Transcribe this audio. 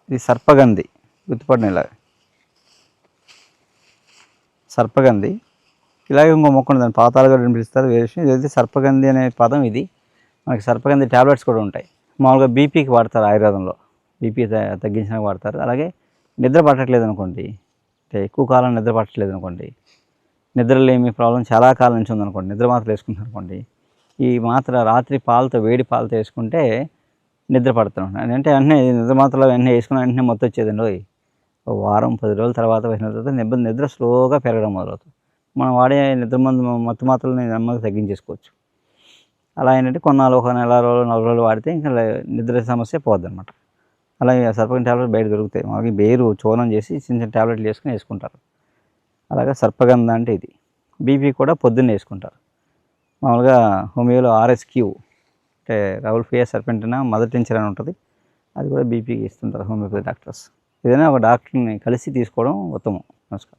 ఇది సర్పగంధి, గుర్తుపడిన ఇలా సర్పగంధి. ఇలాగే ఇంకో మొక్క ఉంది, దాన్ని పాతాళగడ్డ అని పిలుస్తారు, వేరే విషయం. ఇదైతే సర్పగంధి అనే పదం ఇది. మనకి సర్పగంధి ట్యాబ్లెట్స్ కూడా ఉంటాయి. మామూలుగా బీపీకి వాడతారు, ఆయుర్వేదంలో బీపీ తగ్గించడానికి వాడతారు. అలాగే నిద్ర పట్టట్లేదు అనుకోండి, అంటే ఎక్కువ కాలం నిద్ర పట్టట్లేదు అనుకోండి, నిద్రలేమి ప్రాబ్లం చాలా కాలం నుంచి ఉందనుకోండి, నిద్ర మాత్రలు వేసుకుంటారు అనుకోండి, ఈ మాత్ర రాత్రి పాలతో, వేడి పాలతో వేసుకుంటే నిద్ర పడుతున్నాం అంటే వెంటనే నిద్ర మాత్రలో వెంటనే వేసుకున్న వెంటనే మొత్తం వచ్చేదండి. ఒక వారం 10 రోజుల తర్వాత వేసిన తర్వాత నిద్ర స్లోగా పెరగడం మొదలవుతుంది. మనం వాడే నిద్ర మత్తు మాత్రలని నెమ్మదిగా తగ్గించేసుకోవచ్చు. అలా ఏంటంటే కొన్నాళ్ళు, ఒక నెల రోజులు 4 రోజులు వాడితే ఇంకా నిద్ర సమస్య పోద్ది అనమాట. అలాగే సర్పగంధి ట్యాబ్లెట్ బయట దొరుకుతాయి. మాకు బేరు చూర్ణం చేసి చిన్న చిన్న ట్యాబ్లెట్లు వేసుకుని వేసుకుంటారు. అలాగే సర్పగంధ అంటే ఇది. బీపీ కూడా పొద్దున్నే వేసుకుంటారు. మామూలుగా హోమియోలో ఆర్ఎస్క్యూ అంటే రౌల్ఫియా సర్పెంటినా మదర్ టించర్ అని ఉంటుంది, అది కూడా బీపీకి ఇస్తుంటారు హోమియోపతి డాక్టర్స్. ఏదైనా ఒక డాక్టర్ని కలిసి తీసుకోవడం ఉత్తమం. నమస్కారం.